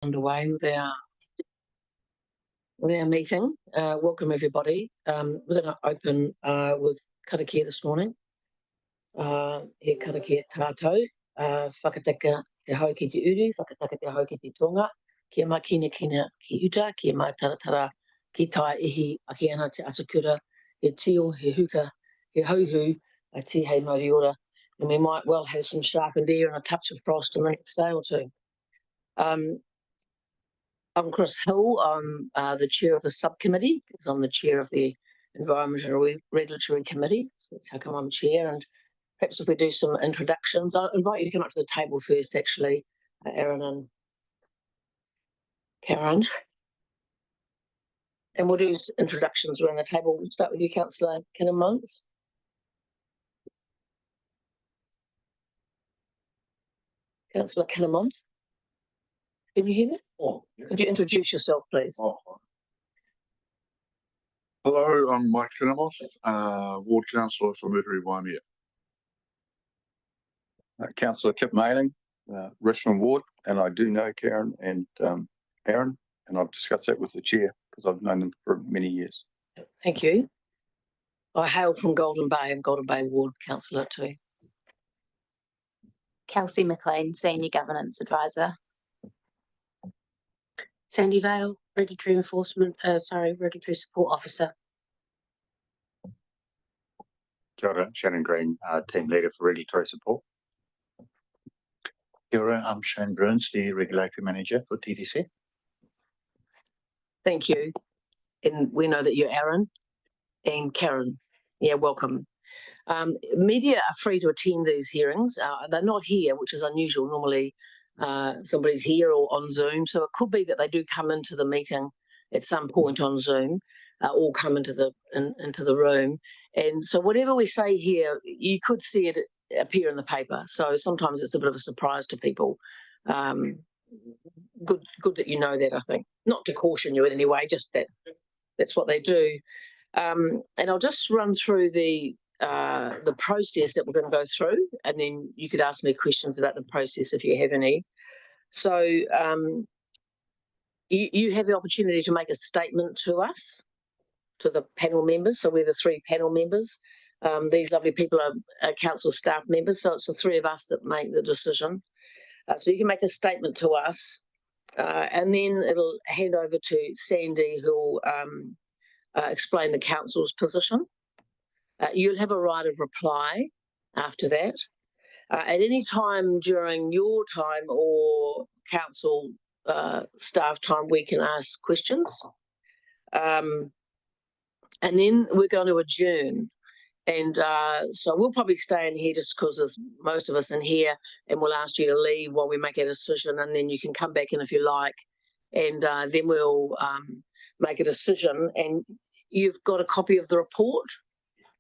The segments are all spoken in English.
Underway with our meeting. Welcome everybody. We're going to open with karakia this morning. He karakia tātou, whakataka te hau ki te uru, whakataka te hau ki te tonga, kia mai kina ki uta, kia mai taratara ki tai ihi aki ana te atakura, he tio, he huka, he hauhu, a ti hei mauri ora. And we might well have some sharpened air and a touch of frost in the next day or two. I'm Chris Hill. I'm the chair of the subcommittee because I'm the chair of the Environmental Regulatory Committee. So that's how come I'm chair. And perhaps if we do some introductions, I'll invite you to come up to the table first, actually, Aaron and Karen. And we'll do introductions around the table. We'll start with you, Councillor Kinnamuns. Councillor Kinnamuns. Can you hear me? Oh, yeah. Could you introduce yourself, please? Oh. Hello, I'm Mike Kinnamuns, Ward Councillor for Metairie Waimea. Councillor Kip Mailing, Richmond Ward, and I do know Karen and Aaron, and I've discussed that with the chair because I've known them for many years. Thank you. I hail from Golden Bay. I'm Golden Bay Ward Councillor too. Kelsey McLean, Senior Governance Advisor. Sandy Vale, Regulatory Support Officer. Kia ora, Shannon Green, Team Leader for Regulatory Support. Kia ora, I'm Shane Burns, the Regulatory Manager for TDC. Thank you. And we know that you're Aaron and Karen. Yeah, welcome. Media are free to attend these hearings. They're not here, which is unusual. Normally somebody's here or on Zoom. So it could be that they do come into the meeting at some point on Zoom or come into the room. And so whatever we say here, you could see it appear in the paper. So sometimes it's a bit of a surprise to people. Good that you know that, I think. Not to caution you in any way, just that that's what they do. And I'll just run through the process that we're going to go through, and then you could ask me questions about the process if you have any. So you have the opportunity to make a statement to us, to the panel members. So we're the three panel members. These lovely people are council staff members, so it's the three of us that make the decision. So you can make a statement to us, and then it'll hand over to Sandy, who'll explain the council's position. You'll have a right of reply after that. At any time during your time or council staff time, we can ask questions. And then we're going to adjourn. And so we'll probably stay in here just because there's most of us in here, and we'll ask you to leave while we make a decision, and then you can come back in if you like, and then we'll make a decision. And you've got a copy of the report.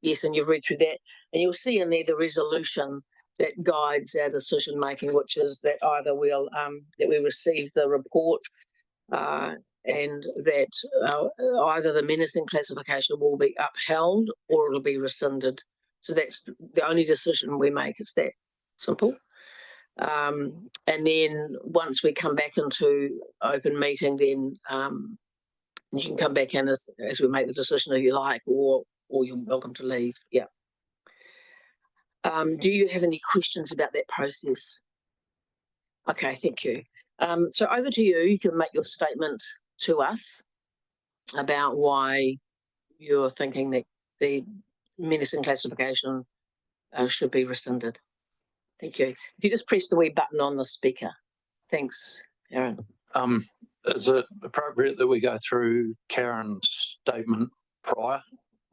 Yes, and you've read through that, and you'll see in there the resolution that guides our decision making, which is that either we'll that we receive the report and that either the menacing classification will be upheld or it'll be rescinded. So that's the only decision we make. It's that simple. And then once we come back into open meeting, then you can come back in as we make the decision if you like, or you're welcome to leave. Yeah. Do you have any questions about that process? Okay, thank you. So over to you. You can make your statement to us about why you're thinking that the menacing classification should be rescinded. Thank you. If you just press the wee button on the speaker. Thanks, Aaron. Is it appropriate that we go through Karen's statement prior?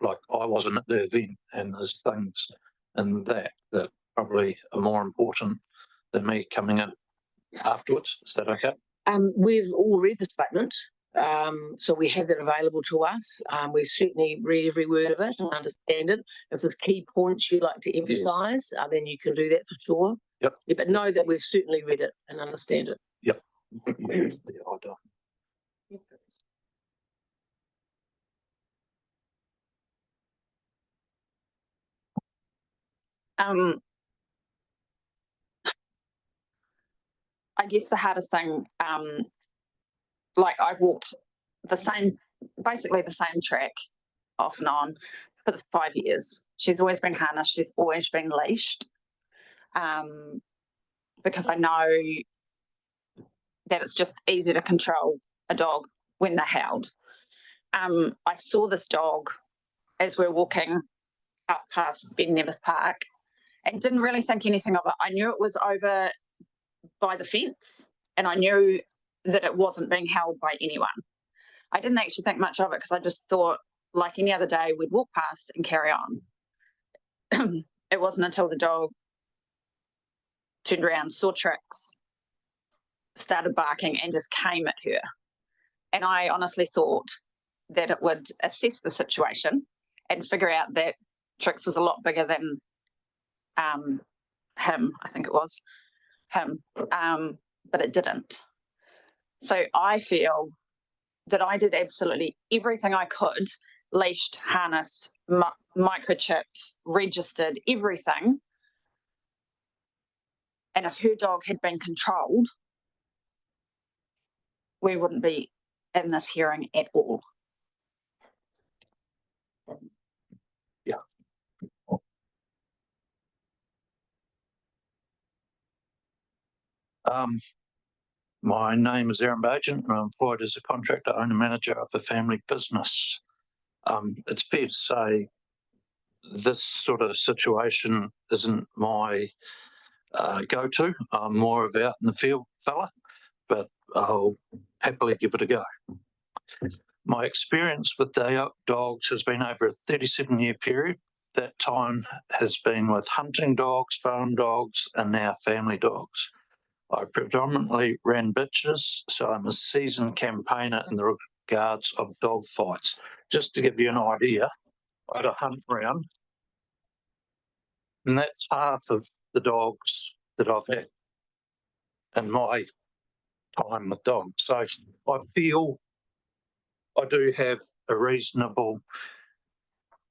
Like, I wasn't at the event, and there's things in that probably are more important than me coming in afterwards. Is that okay? We've all read the statement, so we have that available to us. We certainly read every word of it and understand it. If there's key points you'd like to emphasise, yes, then you can do that for sure. Yep. Yeah, but know that we've certainly read it and understand it. Yep. I guess the hardest thing like I've walked basically the same track off and on for the 5 years. She's always been harnessed. She's always been leashed. Because I know that it's just easy to control a dog when they're held. I saw this dog as we're walking up past Ben Nevis Park and didn't really think anything of it. I knew it was over by the fence and I knew that it wasn't being held by anyone. I didn't actually think much of it because I just thought, like any other day, we'd walk past and carry on. It wasn't until the dog turned around, saw Trix, started barking and just came at her. And I honestly thought that it would assess the situation and figure out that Trix was a lot bigger than him, I think it was him, but it didn't. So I feel that I did absolutely everything I could, leashed, harnessed, microchipped, registered, everything. And if her dog had been controlled, we wouldn't be in this hearing at all. Yeah. My name is Aaron Bajan, and I'm employed as a contractor owner manager of a family business. It's fair to say this sort of situation isn't my go-to. I'm more of out in the field fella, but I'll happily give it a go. My experience with dogs has been over a 37-year period. That time has been with hunting dogs, farm dogs, and now family dogs. I predominantly ran bitches, so I'm a seasoned campaigner in the regards of dog fights. Just to give you an idea, I had a hunt round, and that's half of the dogs that I've had in my time with dogs. So I feel I do have a reasonable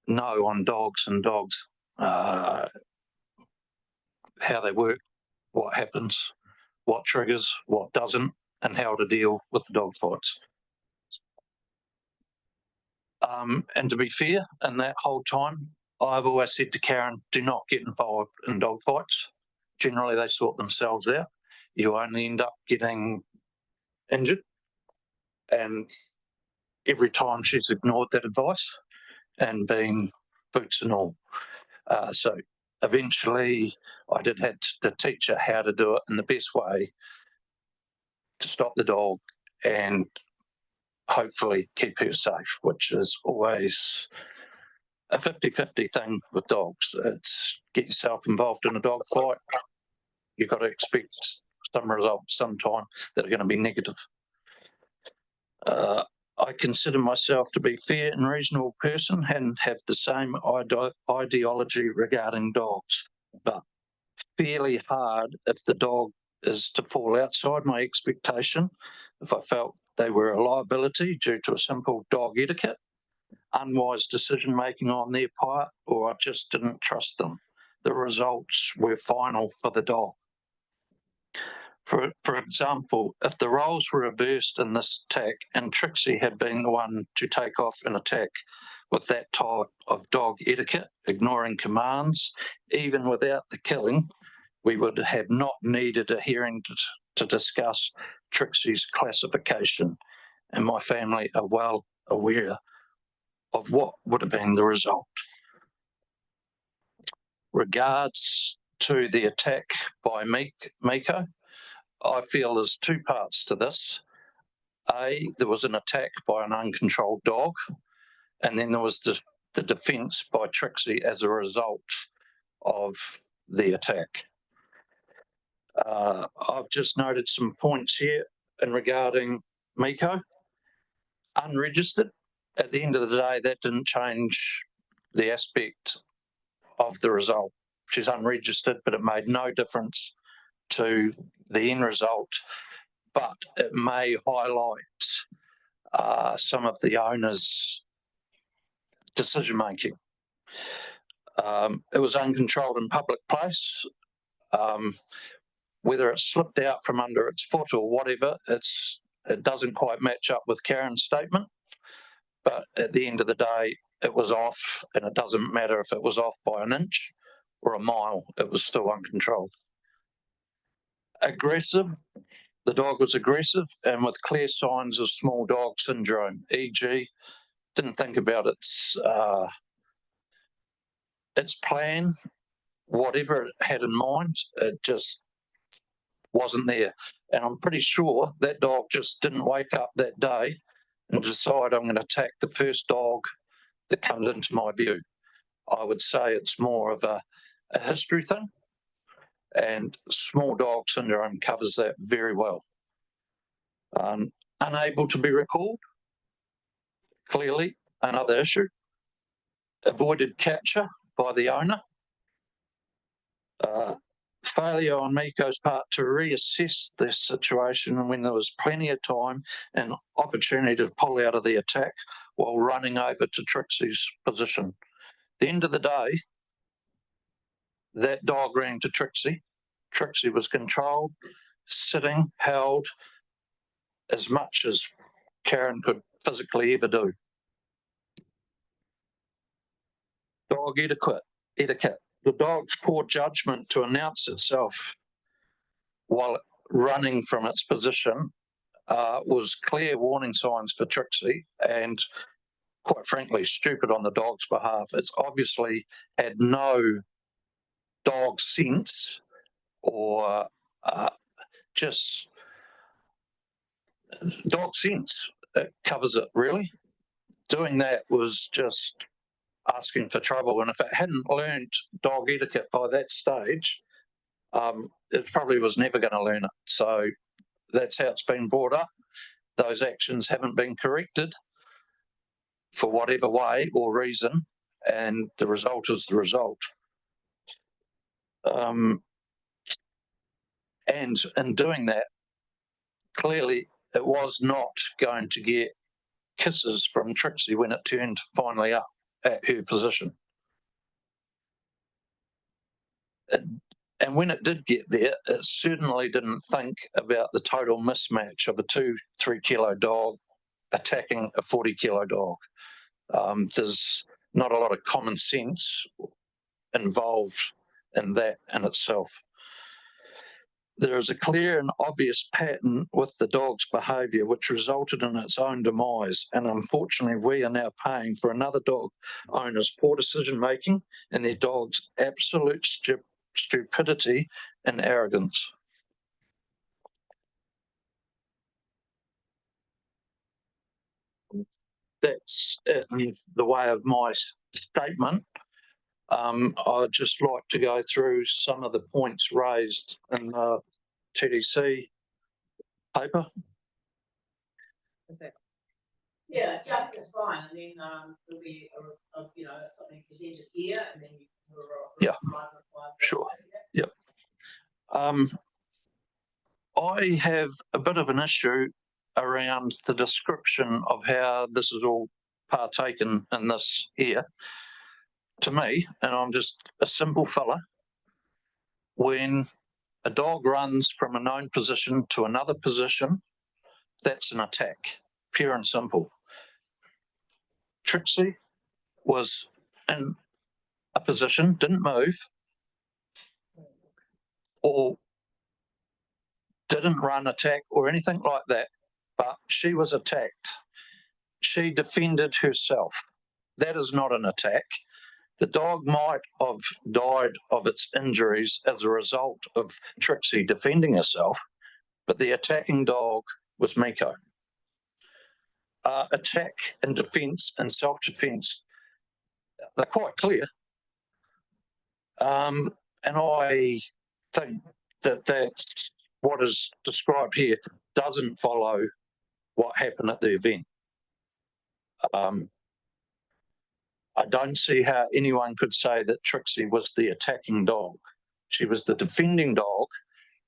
know on dogs and dogs, how they work, what happens, what triggers, what doesn't, and how to deal with the dog fights. And to be fair, in that whole time, I've always said to Karen, do not get involved in dog fights. Generally, they sort themselves out. You only end up getting injured. And every time she's ignored that advice and been boots and all. So eventually, I did have to teach her how to do it in the best way to stop the dog and hopefully keep her safe, which is always a 50-50 thing with dogs. It's get yourself involved in a dog fight. You've got to expect some results sometime that are going to be negative. I consider myself to be a fair and reasonable person and have the same ideology regarding dogs, but fairly hard if the dog is to fall outside my expectation, if I felt they were a liability due to a simple dog etiquette, unwise decision making on their part, or I just didn't trust them. The results were final for the dog. For example, if the roles were reversed in this attack and Trixie had been the one to take off an attack with that type of dog etiquette, ignoring commands, even without the killing, we would have not needed a hearing to discuss Trixie's classification, and my family are well aware of what would have been the result. Regards to the attack by Miko, I feel there's two parts to this. A, there was an attack by an uncontrolled dog, and then there was the defence by Trixie as a result of the attack. I've just noted some points here in regarding Miko. Unregistered, at the end of the day, that didn't change the aspect of the result. She's unregistered, but it made no difference to the end result, but it may highlight some of the owners' decision making. It was uncontrolled in public place. Whether it slipped out from under its foot or whatever, it's It doesn't quite match up with Karen's statement, but at the end of the day, it was off, and it doesn't matter if it was off by an inch or a mile, it was still uncontrolled. Aggressive, the dog was aggressive and with clear signs of small dog syndrome, e.g. didn't think about its plan, whatever it had in mind, it just wasn't there. And I'm pretty sure that dog just didn't wake up that day and decide I'm going to attack the first dog that comes into my view. I would say it's more of a history thing, and small dog syndrome covers that very well. Unable to be recalled, clearly another issue. Avoided capture by the owner. Failure on Miko's part to reassess this situation when there was plenty of time and opportunity to pull out of the attack while running over to Trixie's position. At the end of the day, that dog ran to Trixie. Trixie was controlled, sitting, held, as much as Karen could physically ever do. Dog etiquette. The dog's poor judgment to announce itself while running from its position was clear warning signs for Trixie, and quite frankly, stupid on the dog's behalf. It's obviously had no dog sense or just dog sense. It covers it, really. Doing that was just asking for trouble. And if it hadn't learned dog etiquette by that stage, it probably was never going to learn it. So that's how it's been brought up. Those actions haven't been corrected for whatever way or reason, and the result is the result. And in doing that, clearly it was not going to get kisses from Trixie when it turned finally up at her position. And when it did get there, it certainly didn't think about the total mismatch of a 2-3 kilo dog attacking a 40 kilo dog. There's not a lot of common sense involved in that in itself. There is a clear and obvious pattern with the dog's behaviour which resulted in its own demise, and unfortunately we are now paying for another dog owner's poor decision making and their dog's absolute stupidity and arrogance. That's in the way of my statement. I'd just like to go through some of the points raised in the TDC paper. Yeah, that's fine. And then there'll be something presented here, and then you can Sure. Yep. I have a bit of an issue around the description of how this is all partaken in this here. To me, and I'm just a simple fella, when a dog runs from a known position to another position, that's an attack, pure and simple. Trixie was in a position, didn't move, or didn't run attack or anything like that, but she was attacked. She defended herself. That is not an attack. The dog might have died of its injuries as a result of Trixie defending herself, but the attacking dog was Miko. Attack and defence and self-defence, they're quite clear. And I think that that's what is described here doesn't follow what happened at the event. I don't see how anyone could say that Trixie was the attacking dog. She was the defending dog,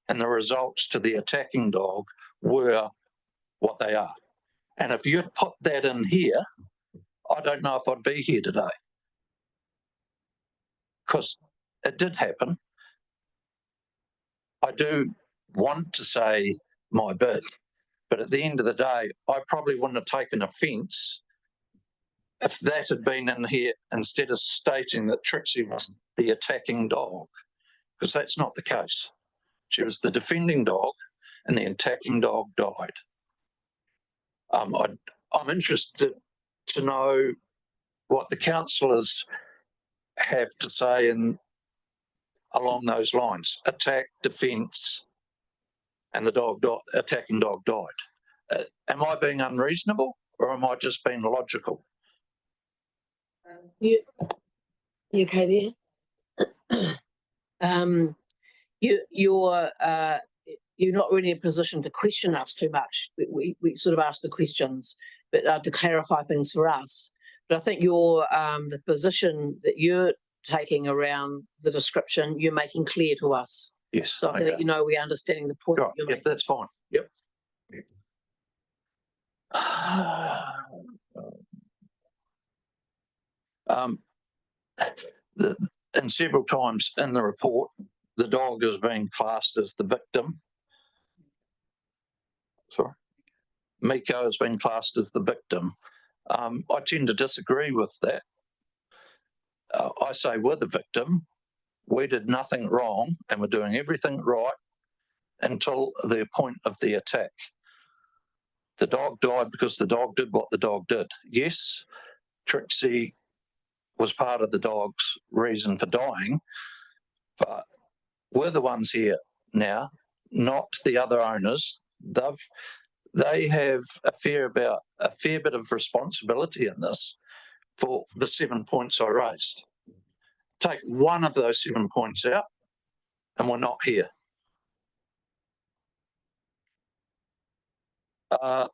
and the results to the attacking dog were what they are. And if you had put that in here, I don't know if I'd be here today. Because it did happen. I do want to say my bit, But at the end of the day, I probably wouldn't have taken offence if that had been in here instead of stating that Trixie was the attacking dog, because that's not the case. She was the defending dog and the attacking dog died. I'm interested to know what the councillors have to say along those lines: attack, defence, and the attacking dog died. Am I being unreasonable, or am I just being logical? You okay there? You're not really in a position to question us too much. We sort of ask the questions, but to clarify things for us. But I think the position that you're taking around the description, you're making clear to us. Yes. So I can let you know we're understanding the point. Right. You're Yep, making. that's fine. Yep. And several times in the report, the dog is being classed as the victim. Sorry. Miko has been classed as the victim. I tend to disagree with that. I say we're the victim. We did nothing wrong and we're doing everything right until the point of the attack. The dog died because the dog did what the dog did. Yes, Trixie was part of the dog's reason for dying, but we're the ones here now, not the other owners. They have a fair bit of responsibility in this for the 7 points I raised. Take one of those 7 points out and we're not here. I'll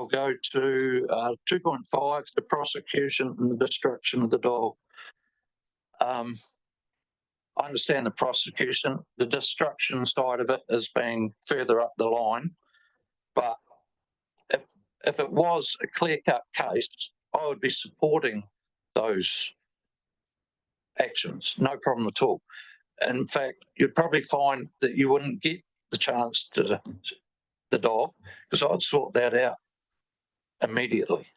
go to 2.5, the prosecution and the destruction of the dog. I understand the prosecution. The destruction side of it is being further up the line. But if it was a clear-cut case, I would be supporting those actions. No problem at all. In fact, you'd probably find that you wouldn't get the chance to the dog, because I'd sort that out immediately.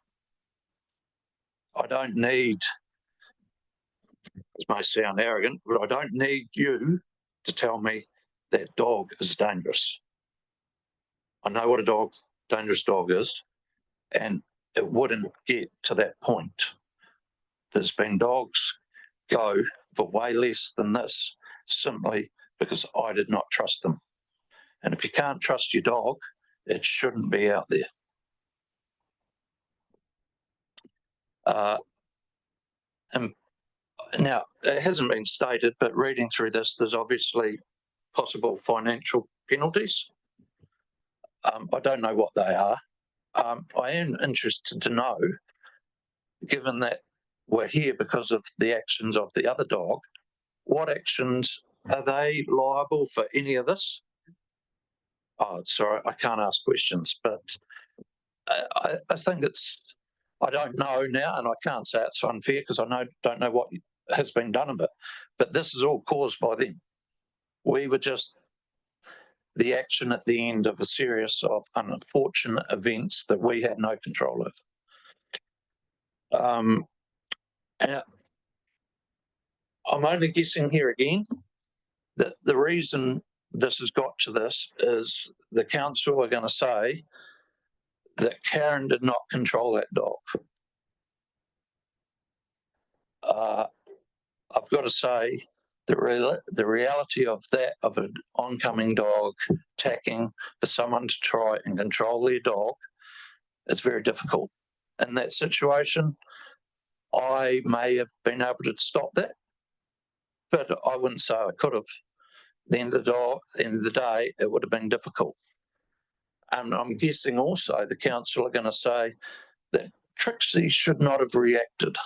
I don't need, this may sound arrogant, but I don't need you to tell me that dog is dangerous. I know what a dangerous dog is, and it wouldn't get to that point. There's been dogs go for way less than this, simply because I did not trust them. And if you can't trust your dog, it shouldn't be out there. And now, it hasn't been stated, but reading through this, there's obviously possible financial penalties. I don't know what they are. I am interested to know, given that we're here because of the actions of the other dog, what actions, are they liable for any of this? Oh, sorry, I can't ask questions, but I think I don't know now, and I can't say it's unfair because I don't know what has been done of it, but this is all caused by them. We were just the action at the end of a series of unfortunate events that we had no control over. And I'm only guessing here again that the reason this has got to this is the council are going to say that Karen did not control that dog. I've got to say the reality of that, of an oncoming dog attacking for someone to try and control their dog, it's very difficult. In that situation, I may have been able to stop that, but I wouldn't say I could have. At the end of the day, it would have been difficult. And I'm guessing also the council are going to say that Trixie should not have reacted.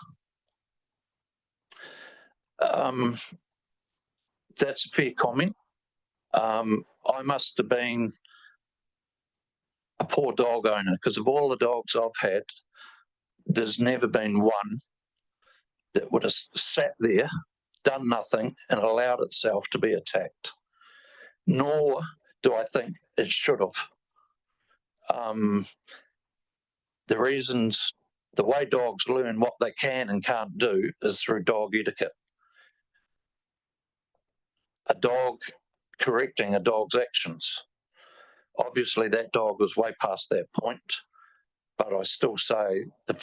That's a fair comment. I must have been a poor dog owner, because of all the dogs I've had, there's never been one that would have sat there, done nothing, and allowed itself to be attacked. Nor do I think it should have. The way dogs learn what they can and can't do is through dog etiquette. A dog correcting a dog's actions. Obviously, that dog was way past that point, but I still say the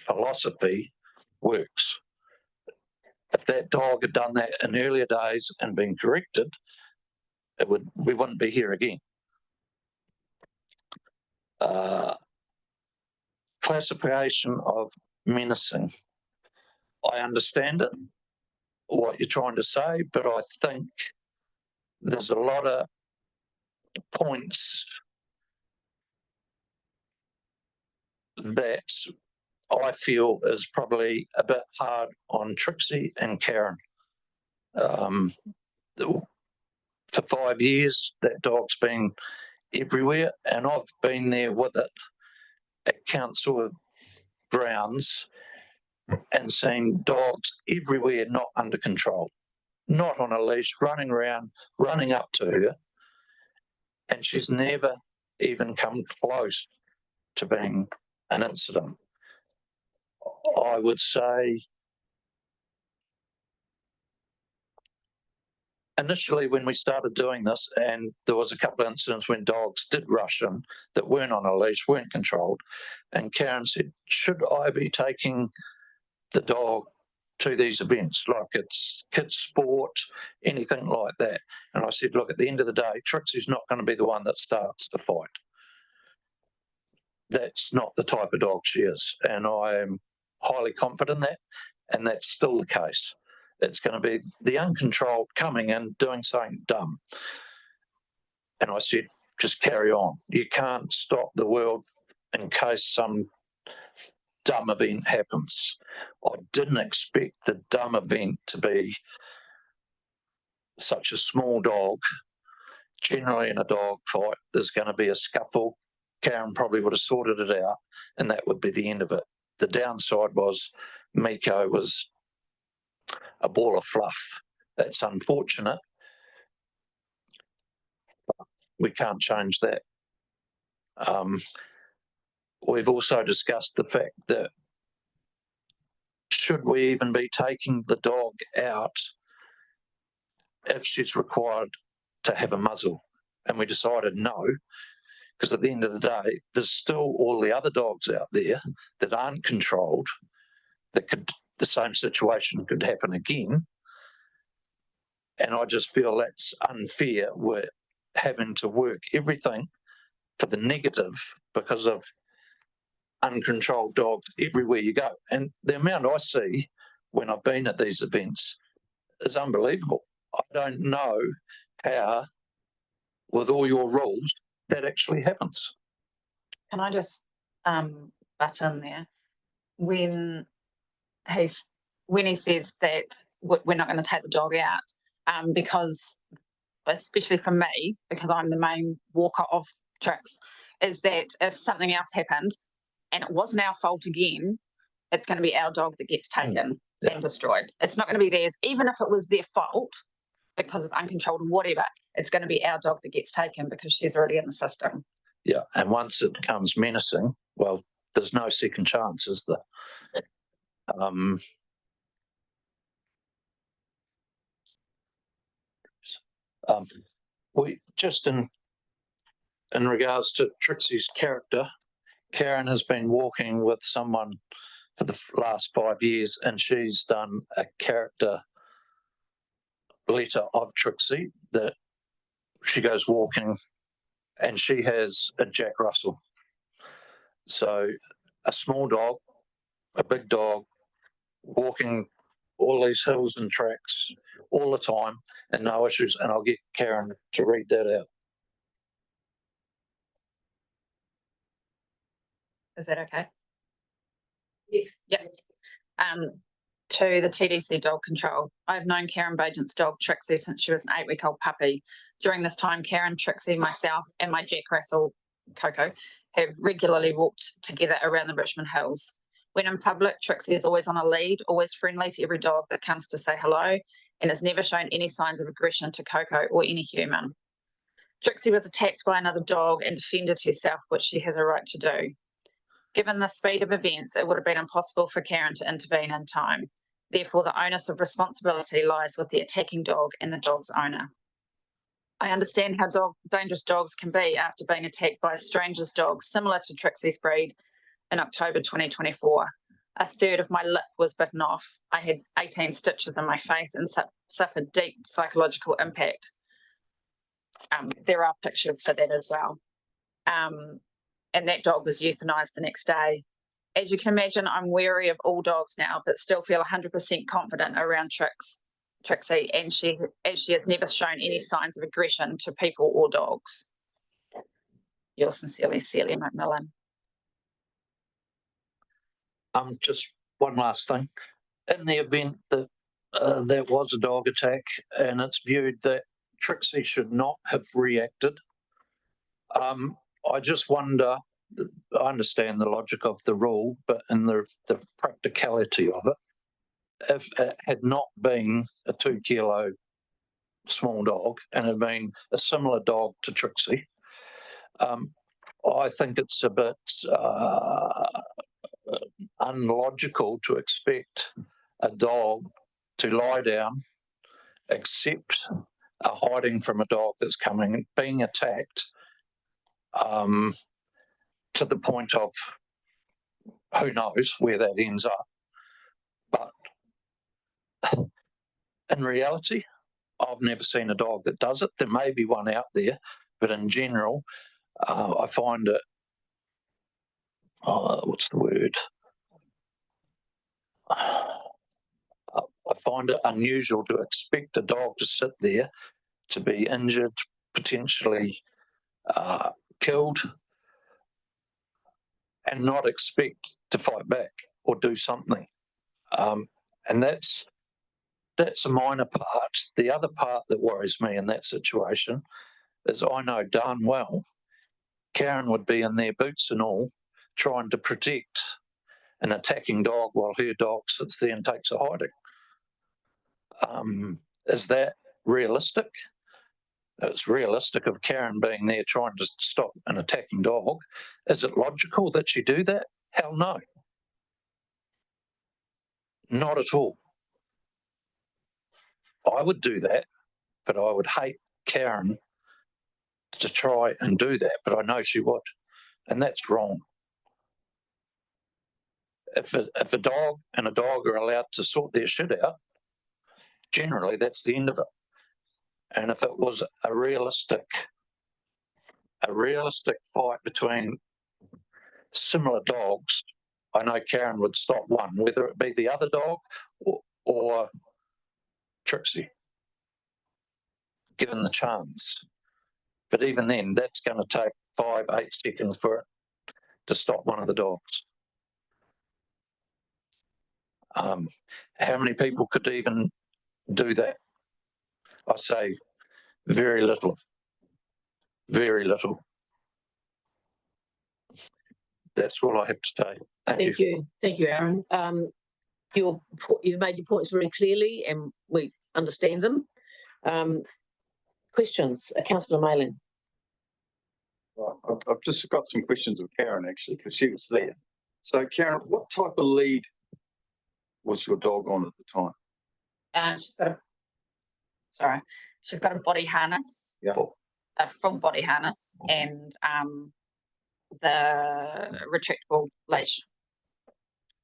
philosophy works. If that dog had done that in earlier days and been corrected, we wouldn't be here again. Classification of menacing. I understand it, what you're trying to say, but I think there's a lot of points that I feel is probably a bit hard on Trixie and Karen. For 5 years, that dog's been everywhere, and I've been there with it at council grounds and seen dogs everywhere not under control, not on a leash, running around, running up to her, and she's never even come close to being an incident. I would say initially when we started doing this, and there was a couple of incidents when dogs did rush in that weren't on a leash, weren't controlled, and Karen said, should I be taking the dog to these events, like it's kids sport, anything like that? And I said, look, at the end of the day, Trixie's not going to be the one that starts the fight. That's not the type of dog she is, and I am highly confident in that, and that's still the case. It's going to be the uncontrolled coming and doing something dumb. And I said, just carry on. You can't stop the world in case some dumb event happens. I didn't expect the dumb event to be such a small dog. Generally in a dog fight, there's going to be a scuffle. Karen probably would have sorted it out, and that would be the end of it. The downside was Miko was a ball of fluff. That's unfortunate. But we can't change that. We've also discussed the fact that should we even be taking the dog out if she's required to have a muzzle? And we decided no, because at the end of the day, there's still all the other dogs out there that aren't controlled, that the same situation could happen again. And I just feel that's unfair. We're having to work everything for the negative because of uncontrolled dogs everywhere you go. And the amount I see when I've been at these events is unbelievable. I don't know how, with all your rules, that actually happens. Can I just butt in there? When he says that we're not going to take the dog out, because especially for me, because I'm the main walker of Trix, is that if something else happened and it wasn't our fault again, it's going to be our dog that gets taken and destroyed. It's not going to be theirs, even if it was their fault because of uncontrolled or whatever. It's going to be our dog that gets taken because she's already in the system. Yeah, and once it becomes menacing, well, there's no second chance, is there? We just in regards to Trixie's character, Karen has been walking with someone for the last 5 years, and she's done a character letter of Trixie that she goes walking, and she has a Jack Russell. So a small dog, a big dog, walking all these hills and tracks all the time and no issues. And I'll get Karen to read that out. Is that okay? Yes. Yep. To the TDC dog control. I've known Karen Bajent's dog Trixie since she was an 8-week-old puppy. During this time, Karen, Trixie, myself, and my Jack Russell, Coco, have regularly walked together around the Richmond Hills. When in public, Trixie is always on a lead, always friendly to every dog that comes to say hello, and has never shown any signs of aggression to Coco or any human. Trixie was attacked by another dog and defended herself, which she has a right to do. Given the speed of events, it would have been impossible for Karen to intervene in time. Therefore, the onus of responsibility lies with the attacking dog and the dog's owner. I understand how dangerous dogs can be after being attacked by a stranger's dog similar to Trixie's breed in October 2024. A third of my lip was bitten off. I had 18 stitches in my face and suffered deep psychological impact. There are pictures for that as well. And that dog was euthanized the next day. As you can imagine, I'm wary of all dogs now, but still feel 100% confident around Trixie, and she has never shown any signs of aggression to people or dogs. Yours sincerely, Celia McMillan. Just one last thing. In the event that there was a dog attack and it's viewed that Trixie should not have reacted, I just wonder, I understand the logic of the rule, but in the practicality of it, if it had not been a 2 kilo small dog and had been a similar dog to Trixie, I think it's a bit unlogical to expect a dog to lie down, accept a hiding from a dog that's coming, being attacked, to the point of who knows where that ends up. But in reality, I've never seen a dog that does it. There may be one out there, but in general, I find it, what's the word? I find it unusual to expect a dog to sit there, to be injured, potentially killed, and not expect to fight back or do something. And that's a minor part. The other part that worries me in that situation is I know darn well Karen would be in their boots and all trying to protect an attacking dog while her dog sits there and takes a hiding. Is that realistic? It's realistic of Karen being there trying to stop an attacking dog. Is it logical that she do that? Hell no. Not at all. I would do that, but I would hate Karen to try and do that, but I know she would, and that's wrong. If a dog and a dog are allowed to sort their shit out, generally that's the end of it. And if it was a realistic fight between similar dogs, I know Karen would stop one, whether it be the other dog or Trixie, given the chance. But even then, that's going to take 5-8 seconds for it to stop one of the dogs. How many people could even do that? I say very little. Very little. That's all I have to say. Thank you. Thank you, Aaron. You've made your points very clearly and we understand them. Questions, Councillor Mayling. Well, I've just got some questions of Karen actually, because she was there. So Karen, what type of lead was your dog on at the time? She's got a body harness. Yeah. A full body harness and the retractable leash.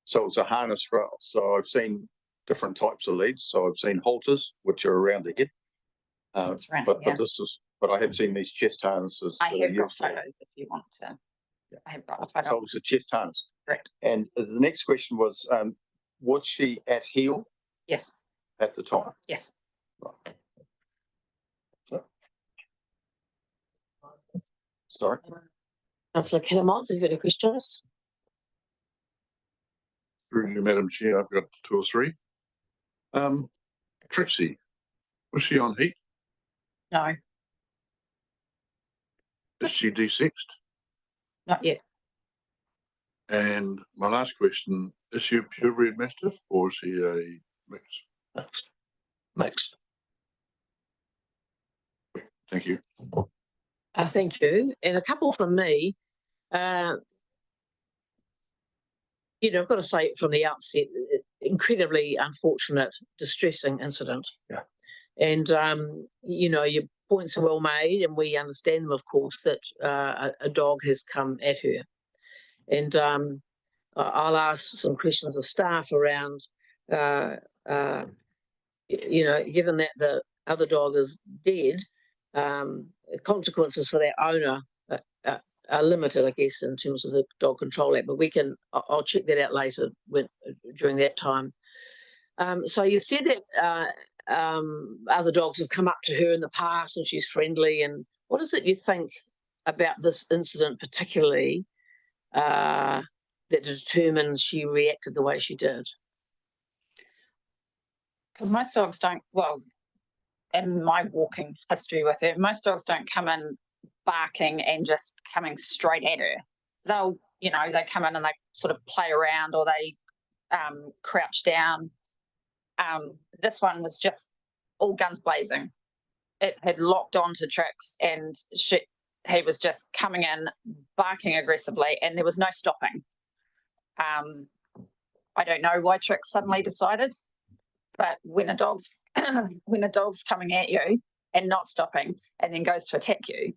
So it's a harness for, so I've seen different types of leads. So I've seen halters, which are around the head. But I have seen these chest harnesses. I have got photos if you want to. Yeah. I have got a photo. So it was a chest harness. Correct. And the next question was she at heel? Yes. At the time? Yes. Right. Sorry. Councillor Killamont, have you got any questions? Through you, Madam Chair, I've got 2 or 3. Trixie, was she on heat? No. Is she desexed? Not yet. And my last question, is she a purebred mastiff or is she a mix? Mixed. Thank you. Thank you. And a couple from me. I've got to say from the outset, incredibly unfortunate, distressing incident. Yeah. And, your points are well made, and we understand them, of course, that a dog has come at her. And I'll ask some questions of staff around, given that the other dog is dead, consequences for that owner are limited, I guess, in terms of the Dog Control Act, but I'll check that out later during that time. So you said that other dogs have come up to her in the past and she's friendly, and what is it you think about this incident particularly that determines she reacted the way she did? Because most dogs don't, well, in my walking history with her, most dogs don't come in barking and just coming straight at her. They'll, they come in and they sort of play around, or they crouch down. This one was just all guns blazing. It had locked onto Trix, and he was just coming in, barking aggressively, and there was no stopping. I don't know why Trix suddenly decided, but when a dog's coming at you and not stopping, and then goes to attack you,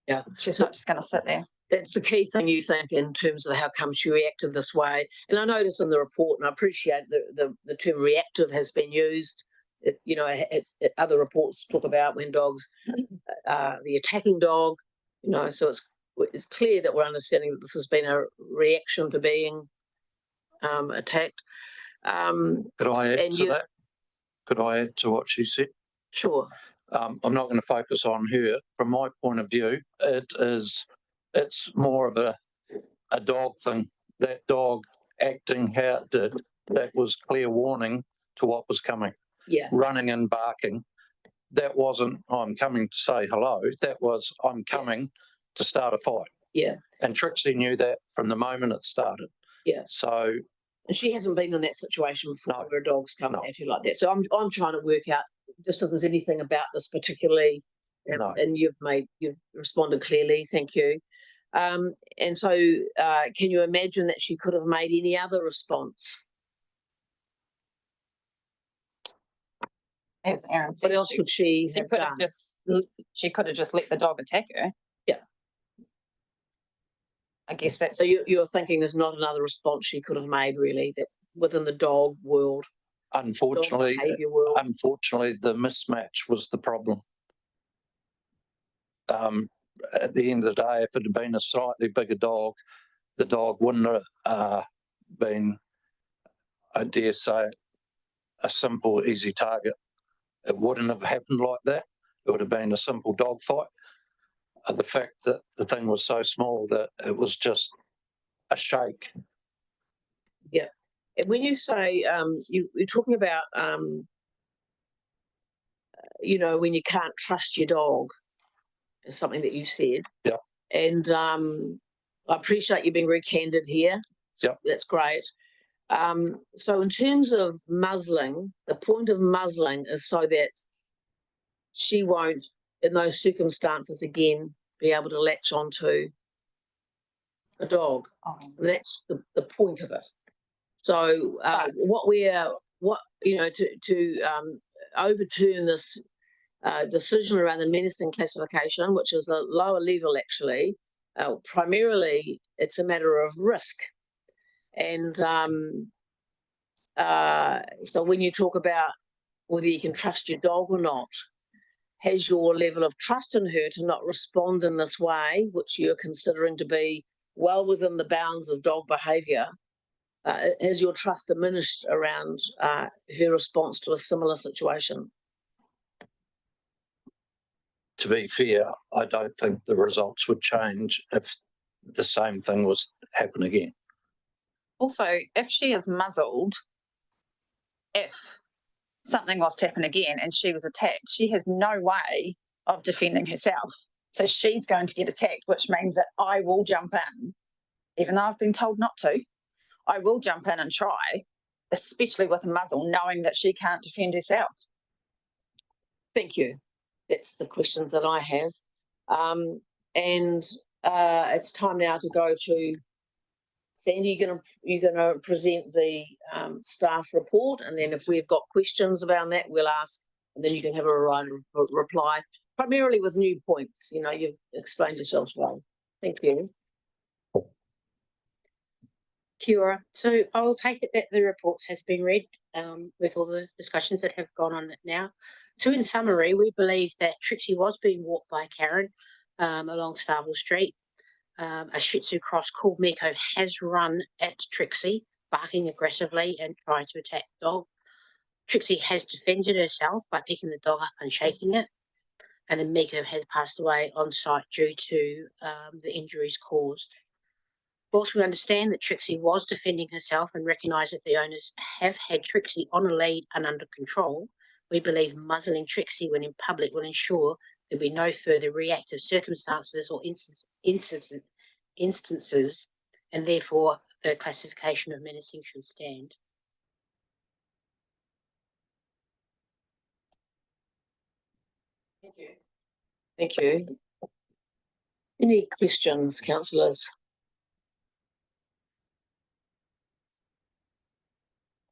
yeah, she's not just going to sit there. That's the key thing, you think, in terms of how come she reacted this way. And I notice in the report, and I appreciate the term reactive has been used. Other reports talk about when dogs, the attacking dog, so it's clear that we're understanding that this has been a reaction to being attacked. Could I add to that? Could I add to what she said? Sure. I'm not going to focus on her. From my point of view, it's more of a dog thing. That dog acting how it did, that was clear warning to what was coming. Yeah. Running and barking. That wasn't, I'm coming to say hello. That was, I'm coming to start a fight. Yeah. And Trixie knew that from the moment it started. Yeah. So. And she hasn't been in that situation before, No. where a dog's come at her like that. So I'm trying to work out just if there's anything about this particularly. No. And you've responded clearly. Thank you. And so can you imagine that she could have made any other response? As Aaron said, What else could she have done? She could have just let the dog attack her. Yeah. I guess that's. So you're thinking there's not another response she could have made, really, that within the dog world. Unfortunately, dog behavior world. Unfortunately, the mismatch was the problem. At the end of the day, if it had been a slightly bigger dog, the dog wouldn't have been, I dare say, a simple, easy target. It wouldn't have happened like that. It would have been a simple dog fight. The fact that the thing was so small that it was just a shake. Yeah. And when you say, you're talking about, when you can't trust your dog, is something that you said. Yeah. And I appreciate you being very candid here. Yeah. That's great. So in terms of muzzling, the point of muzzling is so that she won't, in those circumstances, again, be able to latch onto a dog. Oh. That's the point of it. So to overturn this decision around the menacing classification, which is a lower level actually, primarily it's a matter of risk. And so when you talk about whether you can trust your dog or not, has your level of trust in her to not respond in this way, which you're considering to be well within the bounds of dog behaviour, has your trust diminished around her response to a similar situation? To be fair, I don't think the results would change if the same thing was to happen again. Also, if she is muzzled, if something was to happen again and she was attacked, she has no way of defending herself. So she's going to get attacked, which means that I will jump in, even though I've been told not to. I will jump in and try, especially with a muzzle, knowing that she can't defend herself. Thank you. That's the questions that I have. And it's time now to go to Sandy. You're gonna present the staff report, and then if we've got questions around that, we'll ask, and then you can have a reply, primarily with new points. You know, you've explained yourselves well. Thank you. Kia ora. So I will take it that the reports has been read with all the discussions that have gone on it now. So in summary, we believe that Trixie was being walked by Karen along Starville Street. A Shih Tzu cross called Miko has run at Trixie, barking aggressively and trying to attack the dog. Trixie has defended herself by picking the dog up and shaking it. And then Miko has passed away on site due to the injuries caused. Whilst we understand that Trixie was defending herself and recognise that the owners have had Trixie on a lead and under control, we believe muzzling Trixie when in public will ensure there will be no further reactive circumstances or instances, and therefore the classification of menacing should stand. Thank you. Thank you. Any questions, councillors?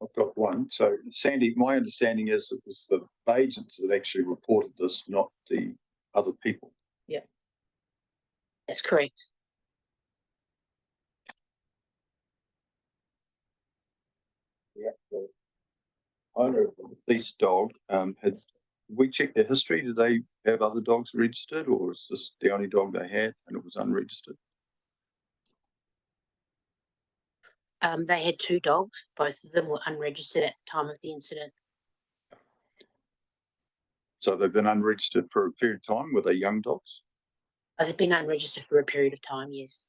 I've got one. So Sandy, my understanding is it was the agents that actually reported this, not the other people. That's correct. The owner of this dog, had we checked their history? Did they have other dogs registered, or is this the only dog they had and it was unregistered? They had 2 dogs. Both of them were unregistered at the time of the incident. So they've been unregistered for a period of time. Were they young dogs? They've been unregistered for a period of time, yes.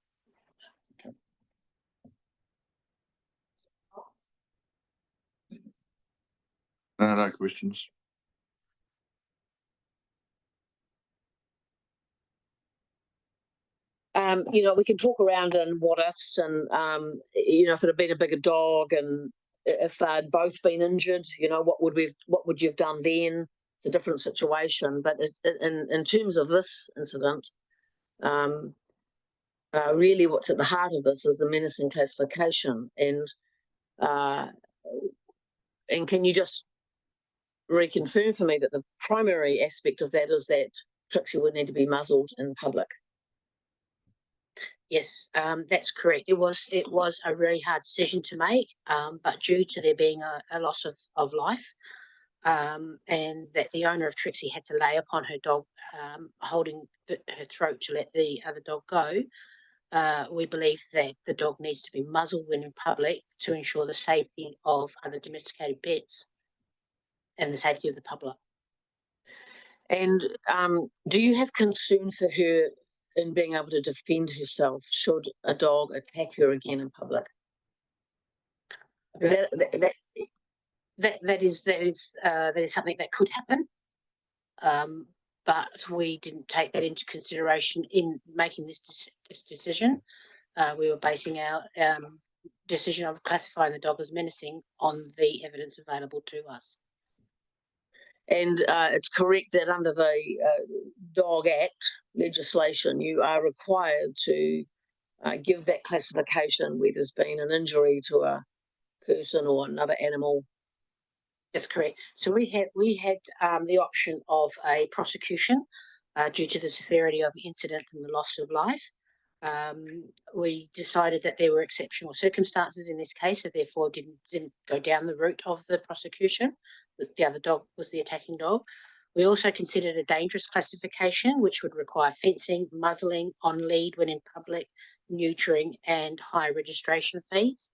No questions. You know, we can talk around in what ifs and, you know, if it had been a bigger dog and if they'd both been injured, you know, what would you have done then? It's a different situation. But in terms of this incident, really what's at the heart of this is the menacing classification. And can you just reconfirm for me that the primary aspect of that is that Trixie would need to be muzzled in public? Yes, that's correct. It was a really hard decision to make, but due to there being a loss of life, and that the owner of Trixie had to lay upon her dog, holding her throat to let the other dog go, we believe that the dog needs to be muzzled when in public to ensure the safety of other domesticated pets and the safety of the public. And do you have concern for her in being able to defend herself should a dog attack her again in public? That is something that could happen, but we didn't take that into consideration in making this decision. We were basing our decision of classifying the dog as menacing on the evidence available to us. And it's correct that under the Dog Act legislation, you are required to give that classification where there's been an injury to a person or another animal. That's correct. So we had the option of a prosecution due to the severity of the incident and the loss of life. We decided that there were exceptional circumstances in this case, so therefore didn't go down the route of the prosecution. The other dog was the attacking dog. We also considered a dangerous classification, which would require fencing, muzzling, on lead when in public, neutering, and high registration fees.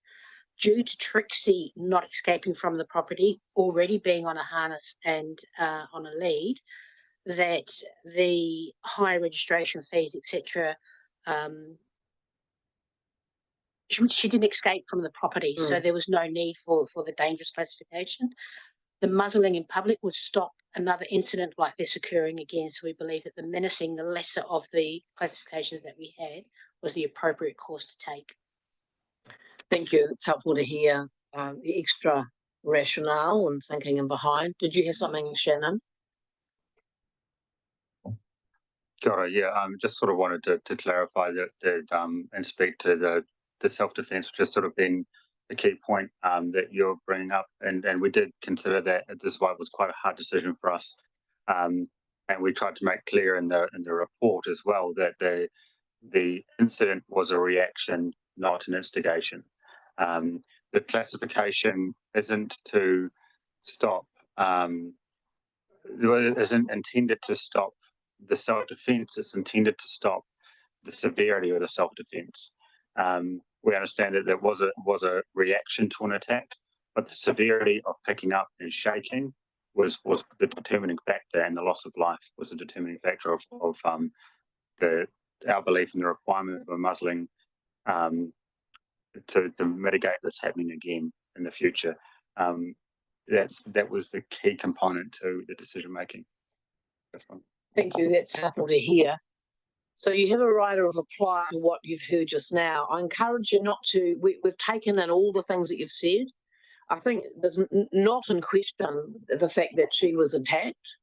Due to Trixie not escaping from the property, already being on a harness and on a lead, that the high registration fees, etc., she didn't escape from the property, so there was no need for the dangerous classification. The muzzling in public would stop another incident like this occurring again. So we believe that the menacing, the lesser of the classifications that we had, was the appropriate course to take. Thank you. It's helpful to hear the extra rationale and thinking and behind. Did you hear something, Shannon? Kia ora, yeah, just sort of wanted to clarify that, and speak to the self-defense, which has sort of been the key point, that you're bringing up. And we did consider that this is why it was quite a hard decision for us. And we tried to make clear in the report as well that the incident was a reaction, not an instigation. The classification isn't to stop, isn't intended to stop the self-defense, it's intended to stop the severity of the self-defense. We understand that there was a reaction to an attack, but the severity of picking up and shaking was the determining factor, and the loss of life was the determining factor of our belief in the requirement of a muzzling, to mitigate this happening again in the future. That was the key component to the decision making. Thank you. That's helpful to hear. So you have a right of reply to what you've heard just now. I encourage you not to. We've taken in all the things that you've said. I think there's not in question the fact that she was attacked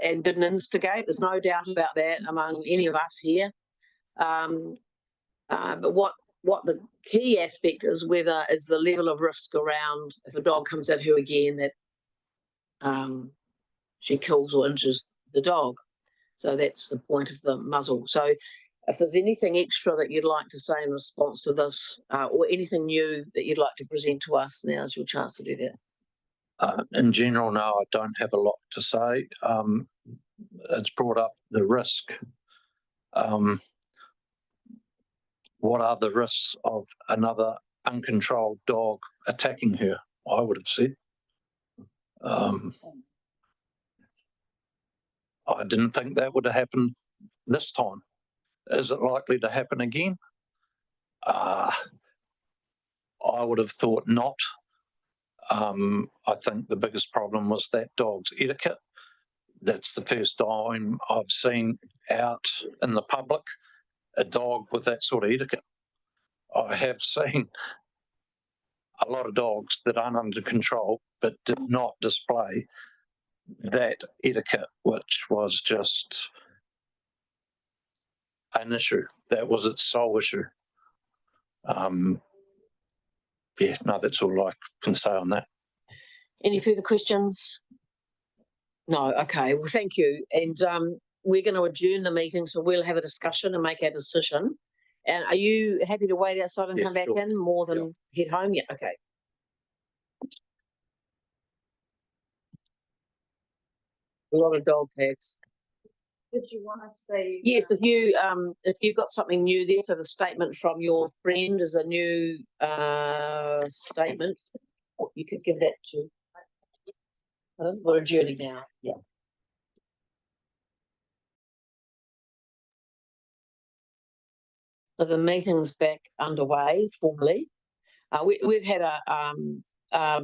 and didn't instigate. There's no doubt about that among any of us here. But what the key aspect is the level of risk around if a dog comes at her again that she kills or injures the dog. So that's the point of the muzzle. So if there's anything extra that you'd like to say in response to this, or anything new that you'd like to present to us, now's your chance to do that. In general, no, I don't have a lot to say. It's brought up the risk. What are the risks of another uncontrolled dog attacking her? I would have said. I didn't think that would have happened this time. Is it likely to happen again? I would have thought not. I think the biggest problem was that dog's etiquette. That's the first time I've seen out in the public a dog with that sort of etiquette. I have seen a lot of dogs that aren't under control but did not display that etiquette, which was just an issue. That was its sole issue. Yeah, no, that's all I can say on that. Any further questions? No, okay, well, thank you. And we're going to adjourn the meeting, so we'll have a discussion and make our decision. And are you happy to wait outside and come back in more than head home? Yeah, okay. A lot of dog tags. Did you want to say? Yes, if you've got something new there, so the statement from your friend is a new statement, you could give that to. We're adjourning now. Yeah. So the meeting's back underway formally. We've had a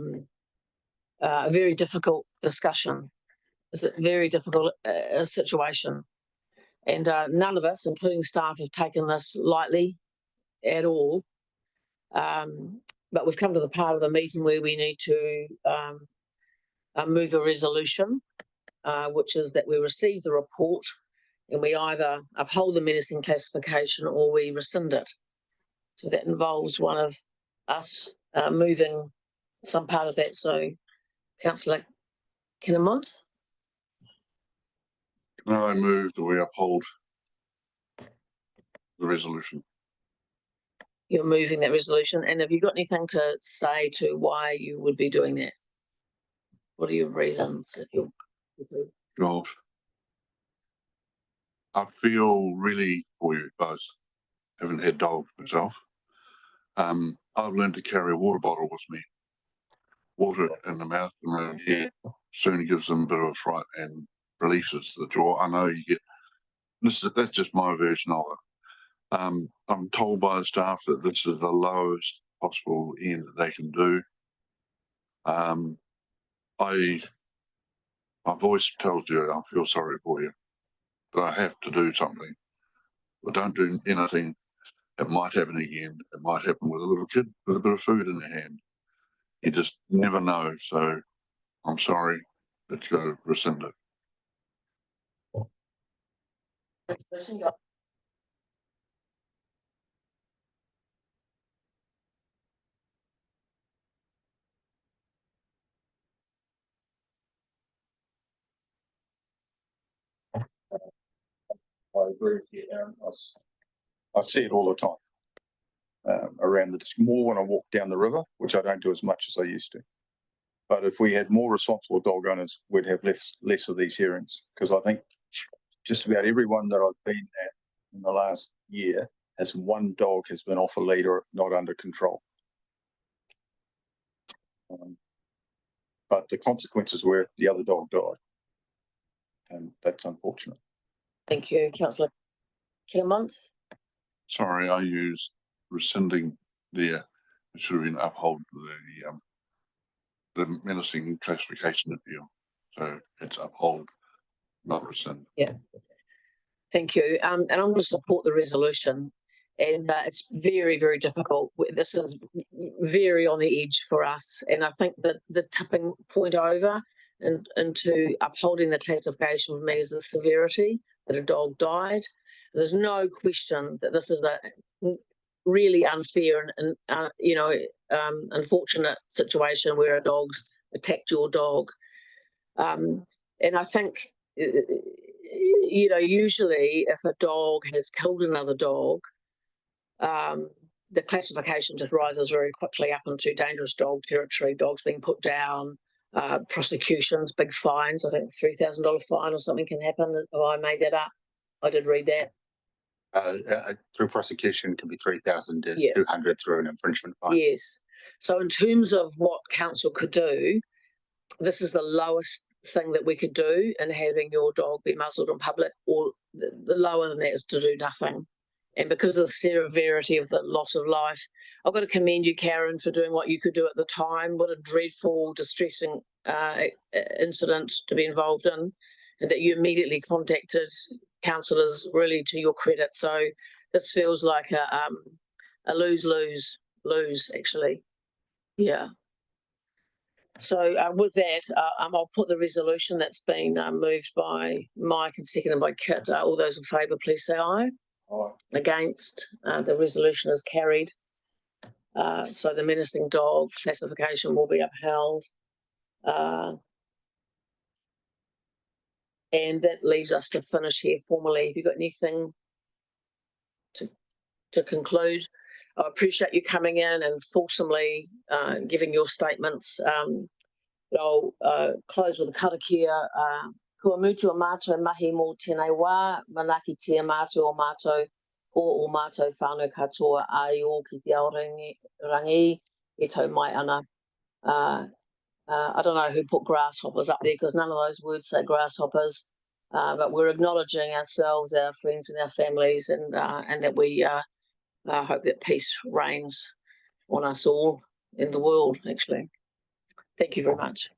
very difficult discussion. It's a very difficult situation. And none of us, including staff, have taken this lightly at all. But we've come to the part of the meeting where we need to move a resolution, which is that we receive the report and we either uphold the menacing classification or we rescind it. So that involves one of us moving some part of that. So, Councillor Kinnemont? No, I move that we uphold the resolution. You're moving that resolution. And have you got anything to say to why you would be doing that? What are your reasons? God, I feel really for you both. Haven't had dogs myself. I've learned to carry a water bottle with me. Water in the mouth and around here soon gives them a bit of a fright and releases the jaw. I know you get that's just my version of it. I'm told by the staff that this is the lowest possible end that they can do. My voice tells you I feel sorry for you, but I have to do something. But don't do anything. It might happen again. It might happen with a little kid with a bit of food in their hand. You just never know. So I'm sorry that you rescind it. Resolution, go. I agree with you, Aaron. I see it all the time. Around the more when I walk down the river, which I don't do as much as I used to. But if we had more responsible dog owners, we'd have less of these hearings. Because I think just about everyone that I've been at in the last year has one dog has been off a lead or not under control. But the consequences were the other dog died. And that's unfortunate. Thank you, Councillor Clements. Sorry, I used rescinding there. It should have been uphold the menacing classification appeal. So it's uphold, not rescind. Yeah. Thank you. And I'm going to support the resolution. And it's very, very difficult. This is very on the edge for us. And I think that the tipping point over and into upholding the classification for me is the severity that a dog died. There's no question that this is a really unfair and unfortunate situation where a dog's attacked your dog. And I think, usually if a dog has killed another dog, the classification just rises very quickly up into dangerous dog territory, dogs being put down, prosecutions, big fines. I think $3,000 fine or something can happen. Oh, I made that up. I did read that. Through prosecution can be 3,000 to Yeah. 200 through an infringement fine. Yes. So in terms of what council could do, this is the lowest thing that we could do in having your dog be muzzled in public, or the lower than that is to do nothing. And because of the severity of the loss of life, I've got to commend you, Karen, for doing what you could do at the time. What a dreadful, distressing incident to be involved in, and that you immediately contacted councillors, really to your credit. So this feels like a lose, actually. Yeah. So with that, I'll put the resolution that's been moved by Mike and seconded by Kit. All those in favour, please say aye. Aye. Against, the resolution is carried. So the menacing dog classification will be upheld. And that leaves us to finish here formally. Have you got anything to conclude? I appreciate you coming in and fulsomely giving your statements. I'll close with a karakia. Kua mutu o mātou mahi mō tēnei wā, manaki tia mātou o mātou, o mātou whānau katoa ai o ki te aorangi, e tau mai ana. I don't know who put grasshoppers up there because none of those words say grasshoppers, but we're acknowledging ourselves, our friends and our families, and that we hope that peace reigns on us all in the world, actually. Thank you very much.